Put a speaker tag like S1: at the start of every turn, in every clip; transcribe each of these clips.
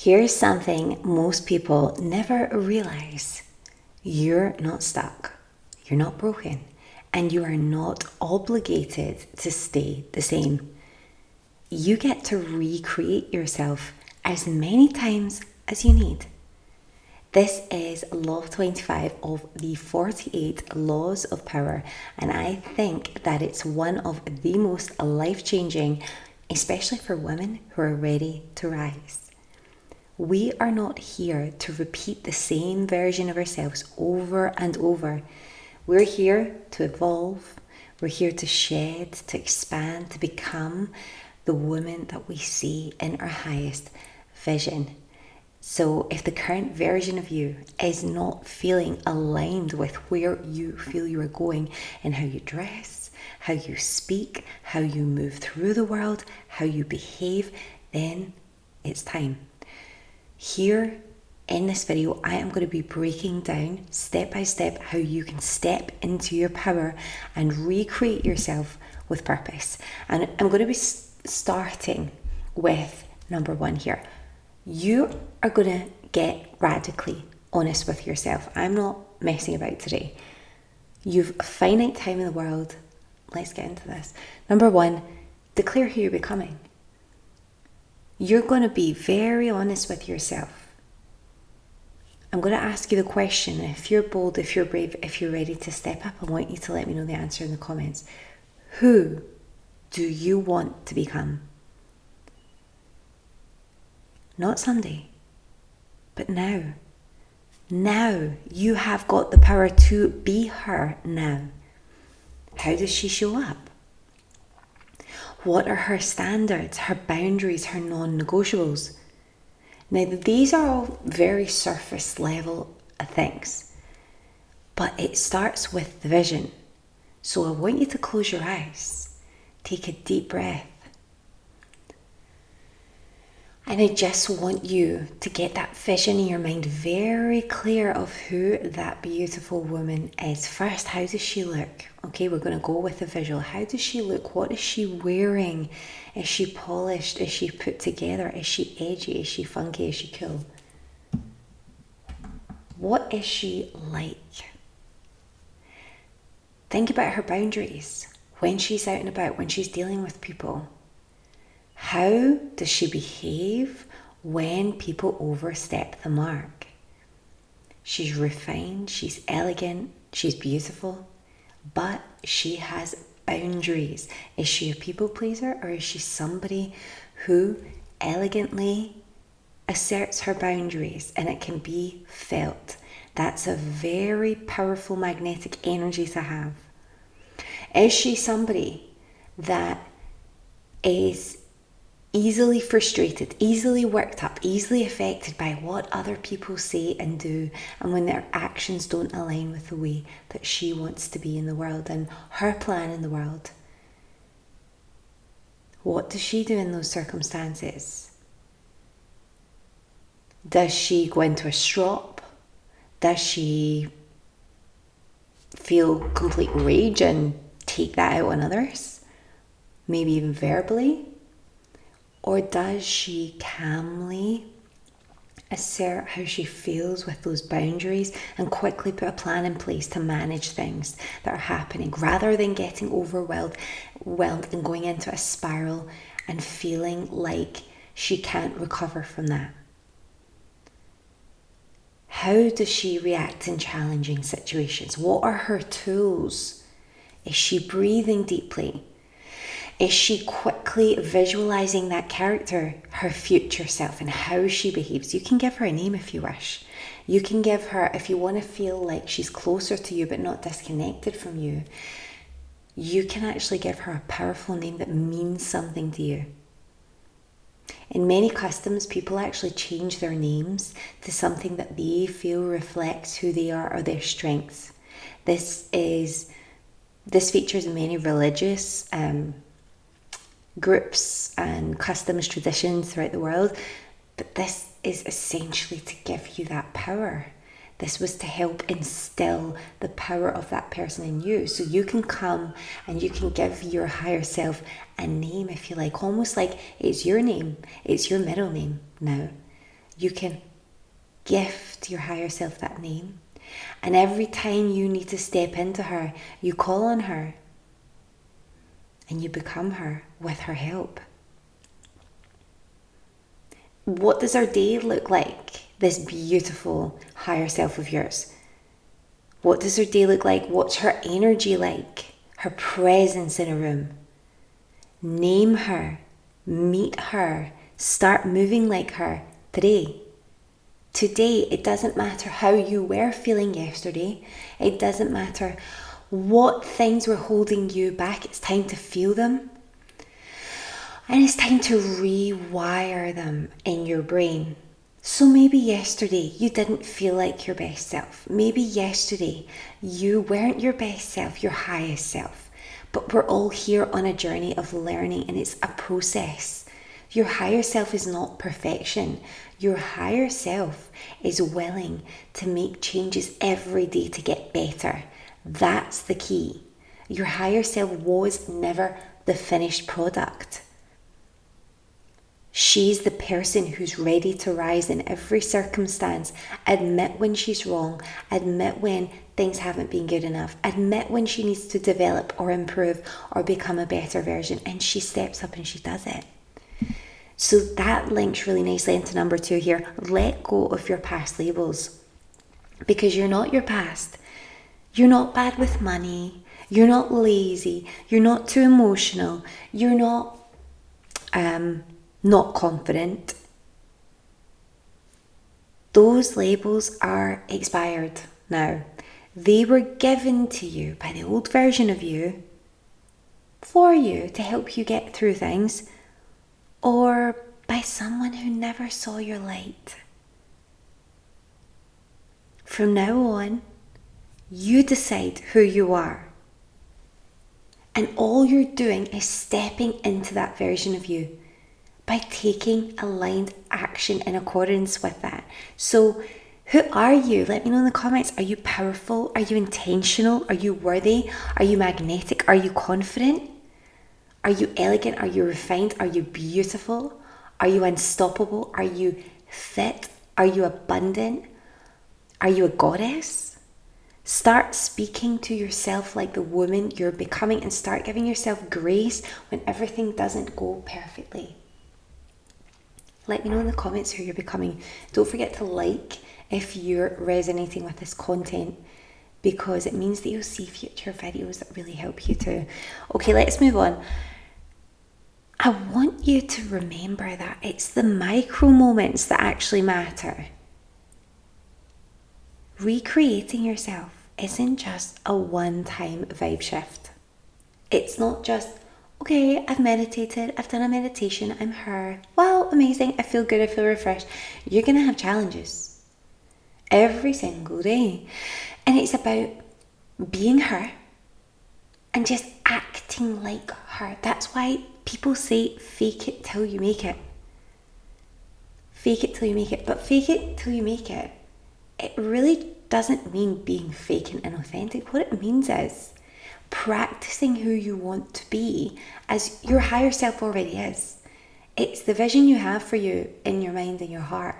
S1: Here's something most people never realize. You're not stuck, you're not broken, and you are not obligated to stay the same. You get to recreate yourself as many times as you need. This is Law 25 of the 48 Laws of Power, and I think that it's one of the most life-changing, especially for women who are ready to rise. We are not here to repeat the same version of ourselves over and over. We're here to evolve. We're here to shed, to expand, to become the woman that we see in our highest vision. So if the current version of you is not feeling aligned with where you feel you are going in how you dress, how you speak, how you move through the world, how you behave, then it's time. Here in this video, I am going to be breaking down step by step how you can step into your power and recreate yourself with purpose. And I'm going to be starting with number one here. You are going to get radically honest with yourself. I'm not messing about today. You've a finite time in the world. Let's get into this. Number one, declare who you're becoming. You're going to be very honest with yourself. I'm going to ask you the question. If you're bold, if you're brave, if you're ready to step up, I want you to let me know the answer in the comments. Who do you want to become? Not someday, but now. Now you have got the power to be her now. How does she show up? What are her standards, her boundaries, her non-negotiables? Now, these are all very surface level things, but it starts with the vision. So I want you to close your eyes, take a deep breath, and I just want you to get that vision in your mind very clear of who that beautiful woman is. First, how does she look? Okay, we're going to go with the visual. How does she look? What is she wearing? Is she polished? Is she put together? Is she edgy? Is she funky? Is she cool? What is she like? Think about her boundaries when she's out and about, when she's dealing with people. How does she behave when people overstep the mark? She's refined, she's elegant, she's beautiful, but she has boundaries. Is she a people pleaser, or is she somebody who elegantly asserts her boundaries and it can be felt? That's a very powerful magnetic energy to have. Is she somebody that is easily frustrated, easily worked up, easily affected by what other people say and do, and when their actions don't align with the way that she wants to be in the world and her plan in the world? What does she do in those circumstances? Does she go into a strop? Does she feel complete rage and take that out on others? Maybe even verbally? Or does she calmly assert how she feels with those boundaries and quickly put a plan in place to manage things that are happening, rather than getting overwhelmed and going into a spiral and feeling like she can't recover from that? How does she react in challenging situations? What are her tools? Is she breathing deeply? Is she quickly visualizing that character, her future self, and how she behaves? You can give her a name if you wish. You can give her, if you want to feel like she's closer to you but not disconnected from you, you can actually give her a powerful name that means something to you. In many customs, people actually change their names to something that they feel reflects who they are or their strengths. This features in many religious groups and customs, traditions throughout the world, but this is essentially to give you that power. This was to help instill the power of that person in you, so you can come and you can give your higher self a name, if you like, almost like it's your name, it's your middle name now. you can gift your higher self that name. And every time you need to step into her, you call on her and you become her with her help. What does our day look like, this beautiful higher self of yours? What does her day look like? What's her energy like? Her presence in a room? Name her, meet her, start moving like her today. Today, it doesn't matter how you were feeling yesterday. It doesn't matter what things were holding you back. It's time to feel them. And it's time to rewire them in your brain. So maybe yesterday you didn't feel like your best self. Maybe yesterday you weren't your best self, your highest self. But we're all here on a journey of learning, and it's a process. Your higher self is not perfection. Your higher self is willing to make changes every day to get better. That's the key. Your higher self was never the finished product. She's the person who's ready to rise in every circumstance, admit when she's wrong, admit when things haven't been good enough, admit when she needs to develop or improve or become a better version, and she steps up and she does it. So that links really nicely into number 2 here. Let go of your past labels, because you're not your past. You're not bad with money. You're not lazy. You're not too emotional. You're not confident. Those labels are expired now. They were given to you by the old version of you, for you to help you get through things, or by someone who never saw your light. From now on, you decide who you are. And all you're doing is stepping into that version of you by taking aligned action in accordance with that. So who are you? Let me know in the comments. Are you powerful? Are you intentional? Are you worthy? Are you magnetic? Are you confident? Are you elegant? Are you refined? Are you beautiful? Are you unstoppable? Are you fit? Are you abundant? Are you a goddess? Start speaking to yourself like the woman you're becoming, and start giving yourself grace when everything doesn't go perfectly. Let me know in the comments who you're becoming. Don't forget to like if you're resonating with this content, because it means that you'll see future videos that really help you too. Okay, let's move on. I want you to remember that it's the micro moments that actually matter. Recreating yourself isn't just a one-time vibe shift. It's not just, okay, I've meditated, I've done a meditation, I'm her. Wow, amazing, I feel good, I feel refreshed. You're going to have challenges every single day. And it's about being her and just acting like her. That's why people say fake it till you make it. Fake it till you make it. But fake it till you make it, it really doesn't mean being fake and inauthentic. What it means is practicing who you want to be as your higher self already is. It's the vision you have for you in your mind and your heart.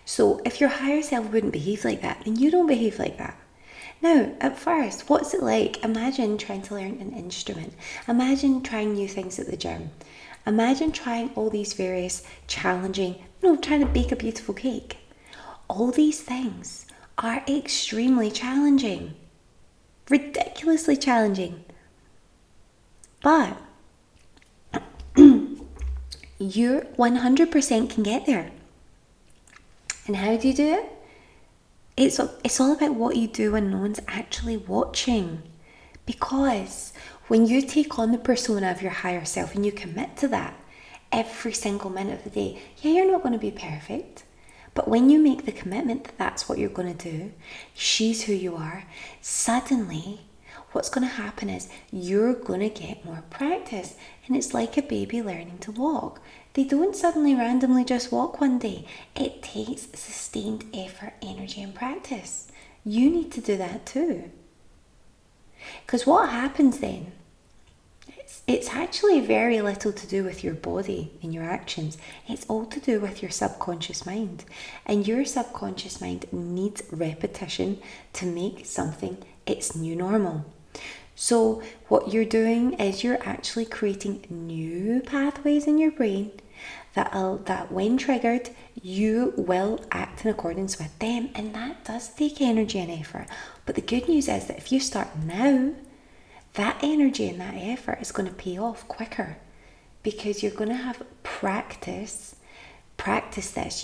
S1: So if your higher self wouldn't behave like that, then you don't behave like that. Now, at first, what's it like? Imagine trying to learn an instrument. Imagine trying new things at the gym. Imagine trying all these various challenging, trying to bake a beautiful cake. All these things are extremely challenging, ridiculously challenging. But you 100% can get there. And how do you do it? It's all about what you do when no one's actually watching. Because when you take on the persona of your higher self and you commit to that every single minute of the day, you're not going to be perfect. But when you make the commitment that that's what you're going to do, she's who you are, suddenly what's going to happen is you're going to get more practice. And it's like a baby learning to walk. They don't suddenly randomly just walk one day. It takes sustained effort, energy, and practice. You need to do that too. Because what happens then, it's actually very little to do with your body and your actions. It's all to do with your subconscious mind. And your subconscious mind needs repetition to make something its new normal. So what you're doing is you're actually creating new pathways in your brain that when triggered, you will act in accordance with them. And that does take energy and effort. But the good news is that if you start now, that energy and that effort is going to pay off quicker, because you're going to have practice this.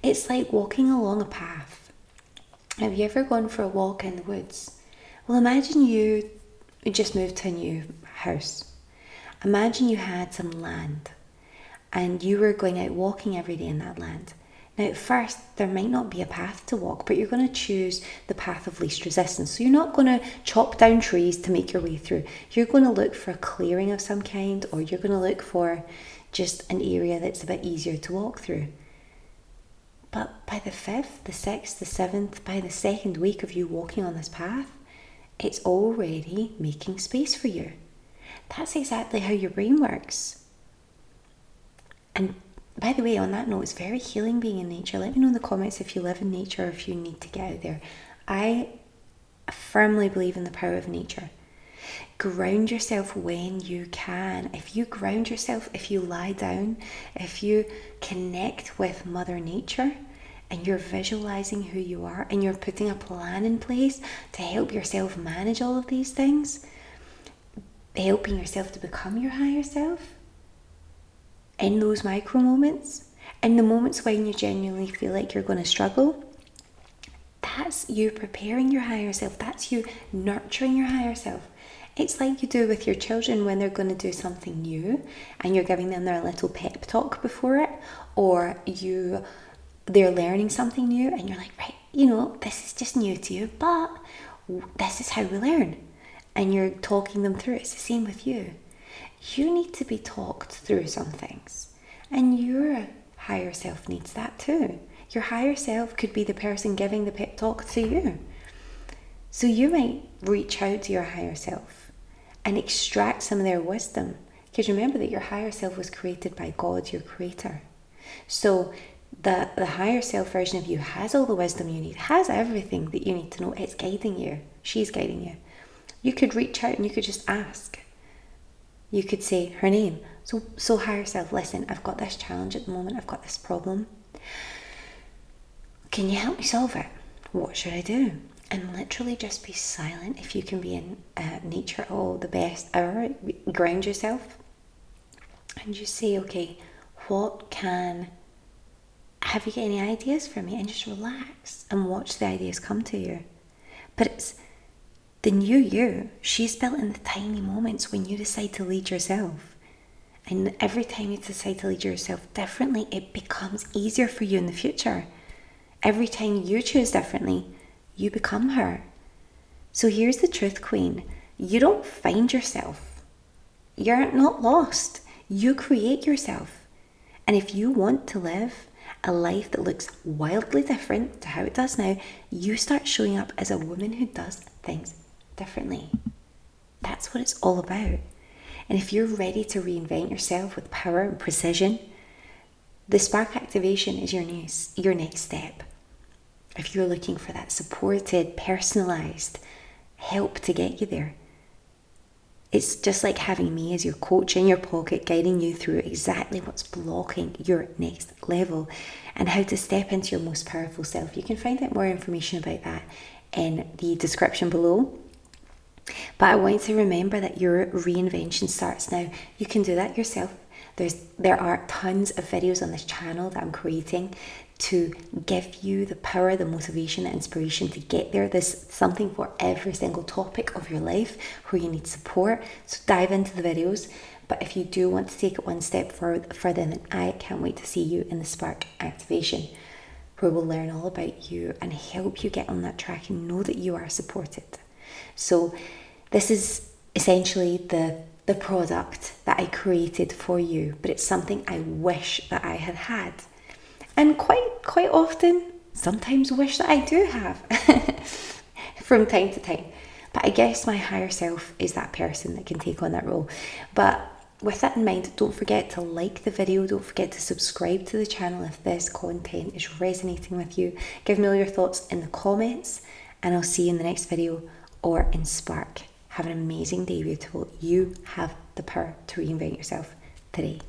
S1: It's like walking along a path. Have you ever gone for a walk in the woods? Well, imagine you just moved to a new house. Imagine you had some land and you were going out walking every day in that land. Now, at first, there might not be a path to walk, but you're going to choose the path of least resistance. So you're not going to chop down trees to make your way through. You're going to look for a clearing of some kind, or you're going to look for just an area that's a bit easier to walk through. But by the 5th, the 6th, the 7th, by the 2nd week of you walking on this path, it's already making space for you. That's exactly how your brain works. And by the way, on that note, it's very healing being in nature. Let me know in the comments if you live in nature or if you need to get out there. I firmly believe in the power of nature. Ground yourself when you can. If you ground yourself, if you lie down, if you connect with Mother Nature and you're visualizing who you are and you're putting a plan in place to help yourself manage all of these things, helping yourself to become your higher self, in those micro moments, in the moments when you genuinely feel like you're going to struggle, that's you preparing your higher self. That's you nurturing your higher self. It's like you do with your children when they're going to do something new and you're giving them their little pep talk before it, or they're learning something new and you're like, right, this is just new to you, but this is how we learn. And you're talking them through. It's the same with you. You need to be talked through some things, and your higher self needs that too. Your higher self could be the person giving the pep talk to you. So you might reach out to your higher self and extract some of their wisdom, because remember that your higher self was created by God, your creator. So the higher self version of you has all the wisdom you need, has everything that you need to know. It's guiding you. She's guiding you. You could reach out and you could just ask. You could say her name. So higher self, listen, I've got this challenge at the moment. I've got this problem. Can you help me solve it? What should I do? And literally just be silent. If you can be in nature, the best ever. Ground yourself and just say, okay, have you got any ideas for me? And just relax and watch the ideas come to you. But it's the new you. She's built in the tiny moments when you decide to lead yourself. And every time you decide to lead yourself differently, it becomes easier for you in the future. Every time you choose differently, you become her. So here's the truth, Queen. You don't find yourself. You're not lost. You create yourself. And if you want to live a life that looks wildly different to how it does now, you start showing up as a woman who does things differently. That's what it's all about. And if you're ready to reinvent yourself with power and precision, the spark activation is your next step. If you're looking for that supported, personalized help to get you there, it's just like having me as your coach in your pocket, guiding you through exactly what's blocking your next level and how to step into your most powerful self. You can find out more information about that in the description below. But I want you to remember that your reinvention starts now. You can do that yourself. There are tons of videos on this channel that I'm creating to give you the power, the motivation, the inspiration to get there. There's something for every single topic of your life where you need support. So dive into the videos. But if you do want to take it one step further, then I can't wait to see you in the Spark Activation, where we'll learn all about you and help you get on that track and know that you are supported. So this is essentially the product that I created for you, but it's something I wish that I had had. And quite often, sometimes wish that I do have from time to time. But I guess my higher self is that person that can take on that role. But with that in mind, don't forget to like the video, don't forget to subscribe to the channel if this content is resonating with you. Give me all your thoughts in the comments, and I'll see you in the next video or in Spark. Have an amazing day, beautiful. You have the power to reinvent yourself today.